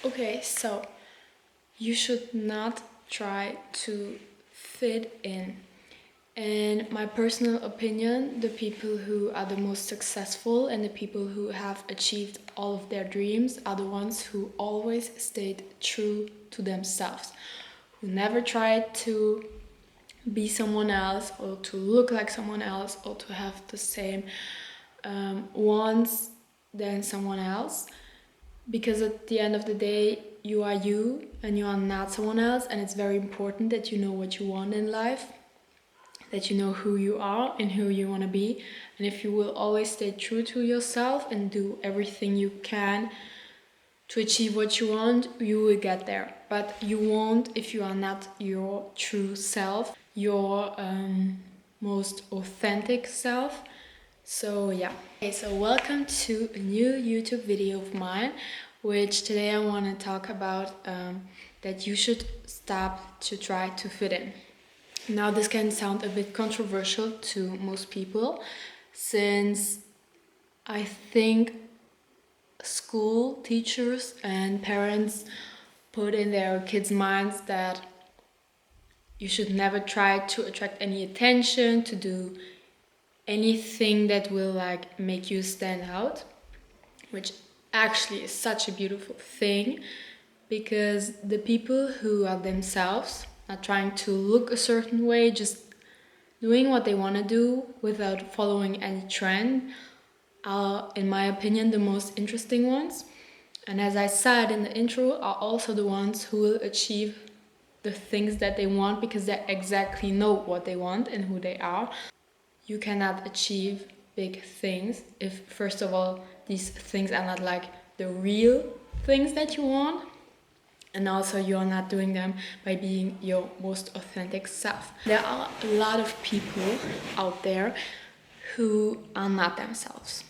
Okay, so you should not try to fit in. In my personal opinion, the people who are the most successful and the people who have achieved all of their dreams are the ones who always stayed true to themselves, who never tried to be someone else or to look like someone else or to have the same wants than someone else. Because at the end of the day, you are you and you are not someone else, and it's very important that you know what you want in life, that you know who you are and who you want to be. And if you will always stay true to yourself and do everything you can to achieve what you want, you will get there. But you won't if you are not your true self, your most authentic self. So yeah. Okay, so welcome to a new YouTube video of mine, which today I want to talk about that you should stop to try to fit in. Now this can sound a bit controversial to most people, since I think school teachers and parents put in their kids' minds that you should never try to attract any attention, to do anything that will like make you stand out, which actually is such a beautiful thing, because the people who are themselves, not trying to look a certain way, just doing what they want to do without following any trend, are, in my opinion, the most interesting ones. And as I said in the intro, are also the ones who will achieve the things that they want because they exactly know what they want and who they are. You cannot achieve big things if, first of all, these things are not like the real things that you want, and also you're not doing them by being your most authentic self. There are a lot of people out there who are not themselves.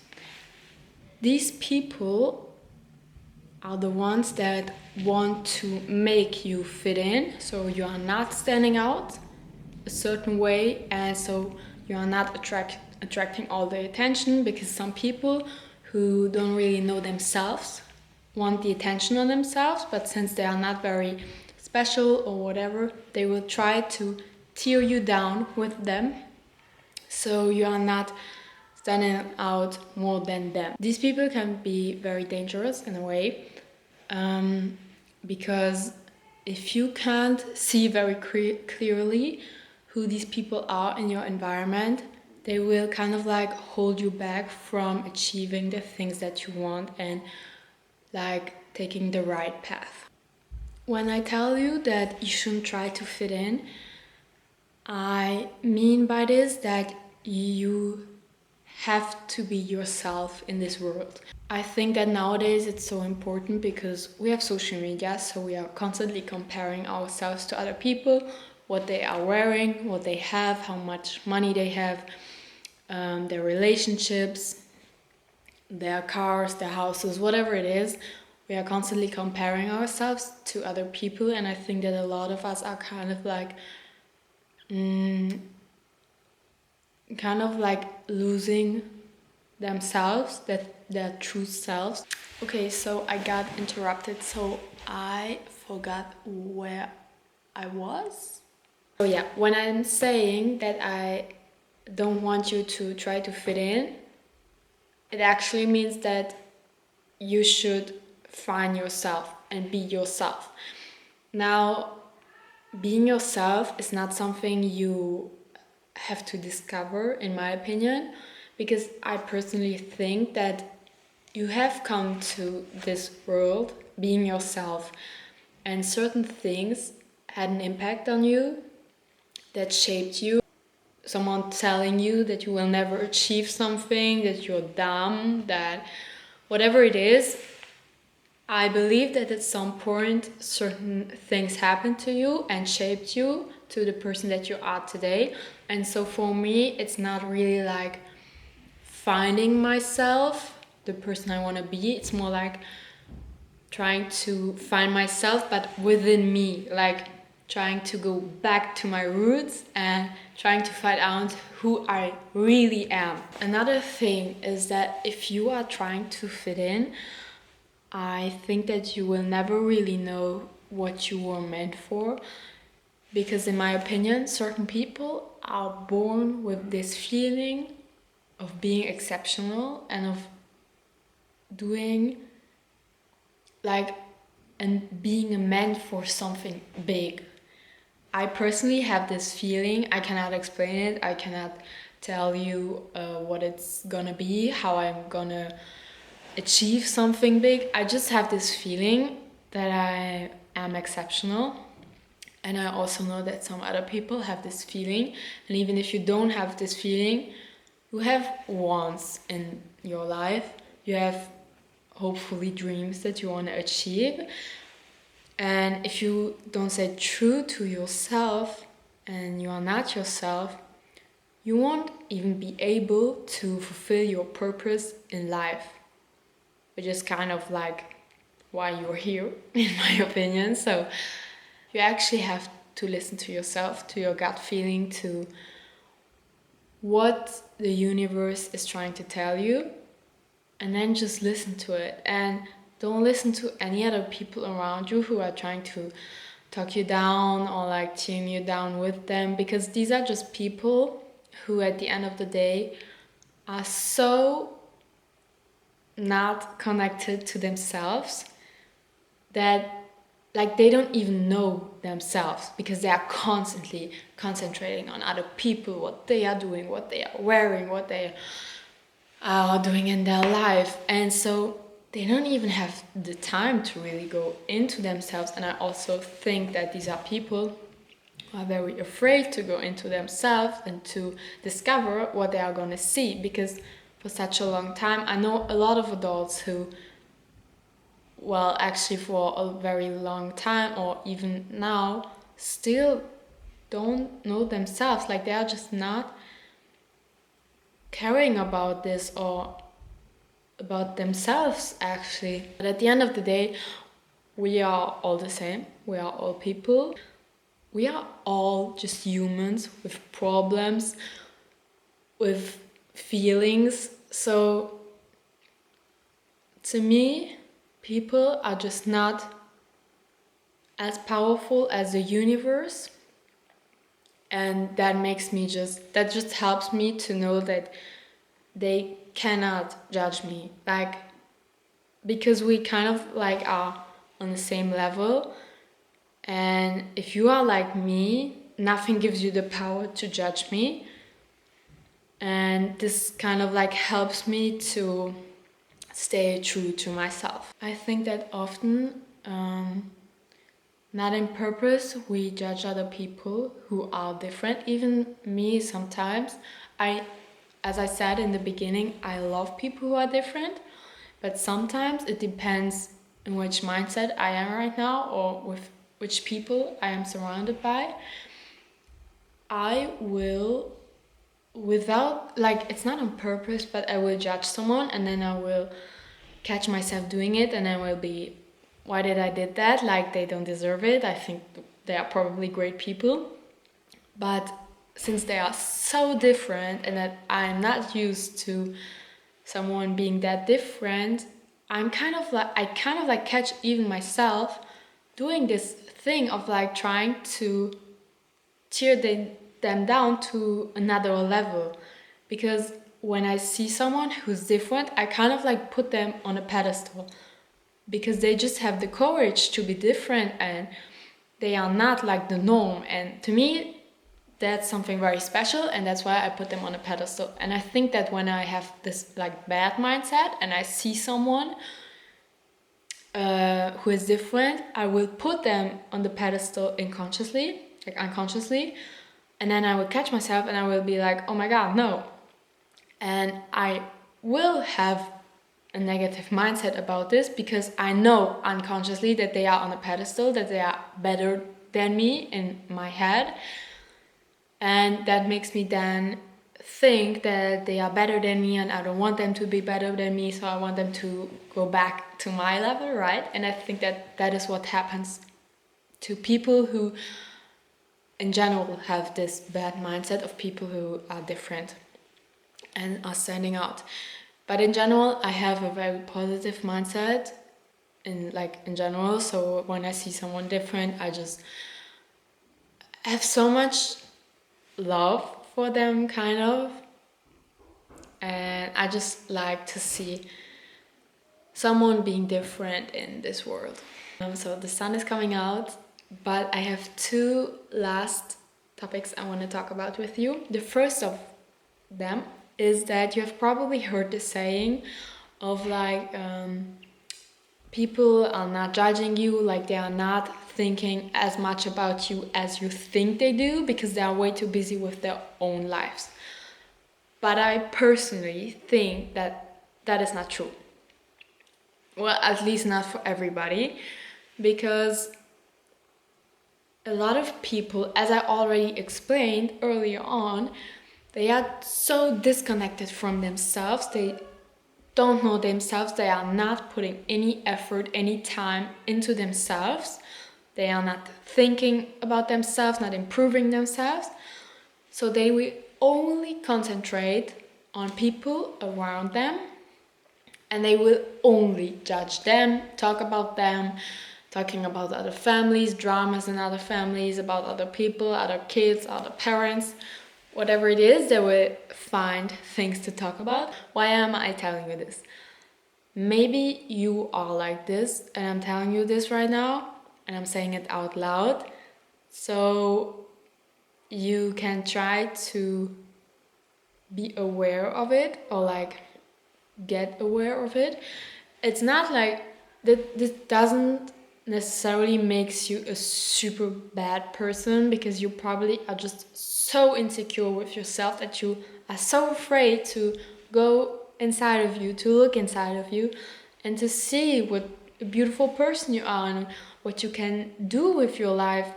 These people are the ones that want to make you fit in, so you are not standing out a certain way, and so you are not attracting all the attention, because some people who don't really know themselves want the attention on themselves, but since they are not very special or whatever, they will try to tear you down with them, so you are not standing out more than them. These people can be very dangerous in a way, because if you can't see very clearly who these people are in your environment, they will kind of like hold you back from achieving the things that you want and like taking the right path. When I tell you that you shouldn't try to fit in, I mean by this that you have to be yourself in this world. I think that nowadays it's so important because we have social media, so we are constantly comparing ourselves to other people, what they are wearing, what they have, how much money they have, their relationships, their cars, their houses, whatever it is. We are constantly comparing ourselves to other people, and I think that a lot of us are kind of like losing themselves, their true selves. Okay, so I got interrupted, so I forgot where I was. Oh yeah, when I'm saying that I don't want you to try to fit in, it actually means that you should find yourself and be yourself. Now, being yourself is not something you have to discover, in my opinion, because I personally think that you have come to this world being yourself, and certain things had an impact on you that shaped you. Someone telling you that you will never achieve something, that you're dumb, that whatever it is, I believe that at some point certain things happened to you and shaped you to the person that you are today. And so for me, it's not really like finding myself, the person I want to be. It's more like trying to find myself, but within me, like trying to go back to my roots and trying to find out who I really am. Another thing is that if you are trying to fit in, I think that you will never really know what you were meant for, because in my opinion, certain people are born with this feeling of being exceptional and of doing like and being meant for something big. I personally have this feeling. I cannot explain it. I cannot tell you what it's gonna be, how I'm gonna achieve something big. I just have this feeling that I am exceptional. And I also know that some other people have this feeling. And even if you don't have this feeling, you have wants in your life. You have hopefully dreams that you want to achieve. And if you don't stay true to yourself and you are not yourself, you won't even be able to fulfill your purpose in life, which is kind of like why you're here, in my opinion. So you actually have to listen to yourself, to your gut feeling, to what the universe is trying to tell you, and then just listen to it. And don't listen to any other people around you who are trying to talk you down or like tearing you down with them, because these are just people who at the end of the day are so not connected to themselves that like they don't even know themselves, because they are constantly concentrating on other people, what they are doing, what they are wearing, what they are doing in their life. And so they don't even have the time to really go into themselves. And I also think that these are people who are very afraid to go into themselves and to discover what they are going to see, because for such a long time I know a lot of adults who, well, actually for a very long time or even now, still don't know themselves. Like they are just not caring about this or about themselves actually. But at the end of the day, we are all the same. We are all people. We are all just humans with problems, with feelings. So to me, people are just not as powerful as the universe. And that just helps me to know that they cannot judge me. Like, because we kind of like are on the same level. And if you are like me, nothing gives you the power to judge me. And this kind of like helps me to stay true to myself. I think that often, not in purpose, we judge other people who are different. Even me sometimes. As I said in the beginning, I love people who are different, but sometimes it depends in which mindset I am right now or with which people I am surrounded by. I will, without, like, it's not on purpose, but I will judge someone and then I will catch myself doing it and I will be, why did I did that? Like, they don't deserve it. I think they are probably great people. But since they are so different and that I'm not used to someone being that different, I kind of like catch even myself doing this thing of like trying to tear them down to another level. Because when I see someone who's different, I kind of like put them on a pedestal, because they just have the courage to be different and they are not like the norm. And to me, that's something very special, and that's why I put them on a pedestal. And I think that when I have this like bad mindset and I see someone who is different, I will put them on the pedestal unconsciously, and then I will catch myself and I will be like, oh my god, no. And I will have a negative mindset about this, because I know unconsciously that they are on a pedestal, that they are better than me in my head. And that makes me then think that they are better than me and I don't want them to be better than me, so I want them to go back to my level, right? And I think that that is what happens to people who in general have this bad mindset of people who are different and are standing out. But in general, I have a very positive mindset in general. So when I see someone different, I just have so much love for them, kind of. And I just like to see someone being different in this world. So the sun is coming out, but I have two last topics I want to talk about with you. The first of them is that you have probably heard the saying of like people are not judging you, like they are not thinking as much about you as you think they do because they are way too busy with their own lives. But I personally think that that is not true. Well, at least not for everybody, because a lot of people, as I already explained earlier on, they are so disconnected from themselves. They don't know themselves. They are not putting any effort, any time into themselves. They are not thinking about themselves, not improving themselves. So they will only concentrate on people around them, and they will only judge them, talk about them, talking about other families, dramas in other families, about other people, other kids, other parents. Whatever it is, they will find things to talk about. Why am I telling you this? Maybe you are like this, and I'm telling you this right now, and I'm saying it out loud. So you can try to be aware of it, or like get aware of it. It's not like that. This doesn't necessarily makes you a super bad person, because you probably are just so insecure with yourself that you are so afraid to go inside of you, to look inside of you, and to see what a beautiful person you are and what you can do with your life.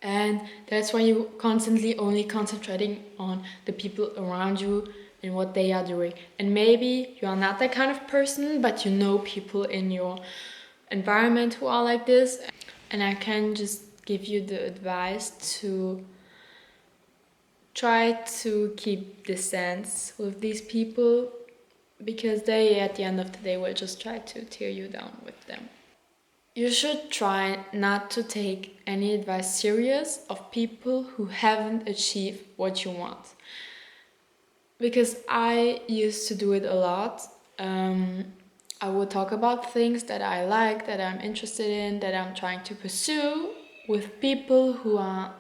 And that's why you constantly only concentrating on the people around you and what they are doing. And maybe you are not that kind of person, but you know people in your environment who are like this. And I can just give you the advice to try to keep distance with these people, because they at the end of the day will just try to tear you down with them. You should try not to take any advice serious of people who haven't achieved what you want. Because I used to do it a lot. I would talk about things that I like, that I'm interested in, that I'm trying to pursue with people who are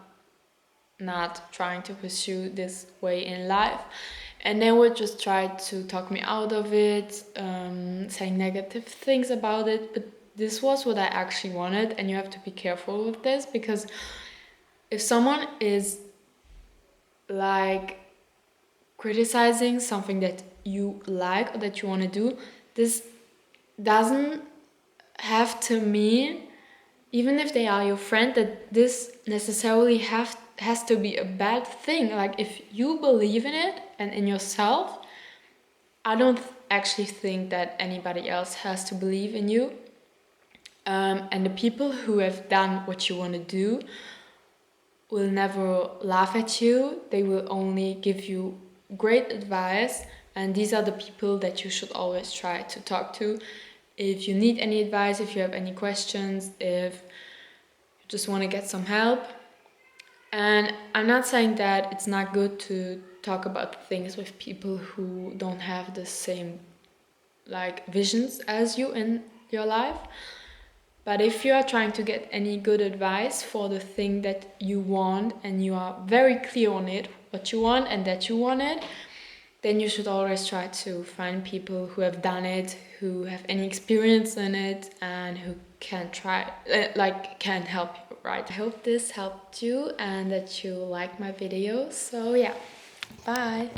not trying to pursue this way in life. And they would just try to talk me out of it, saying negative things about it. But this was what I actually wanted, and you have to be careful with this, because if someone is like criticizing something that you like or that you want to do, this doesn't have to mean, even if they are your friend, that this necessarily has to be a bad thing. Like, if you believe in it and in yourself, I don't actually think that anybody else has to believe in you. And the people who have done what you want to do will never laugh at you. They will only give you great advice, and these are the people that you should always try to talk to if you need any advice, if you have any questions, if you just want to get some help. And I'm not saying that it's not good to talk about things with people who don't have the same like visions as you in your life. But if you are trying to get any good advice for the thing that you want, and you are very clear on it, what you want and that you want it, then you should always try to find people who have done it, who have any experience in it, and who can can help you, right? I hope this helped you and that you like my videos. So yeah, bye.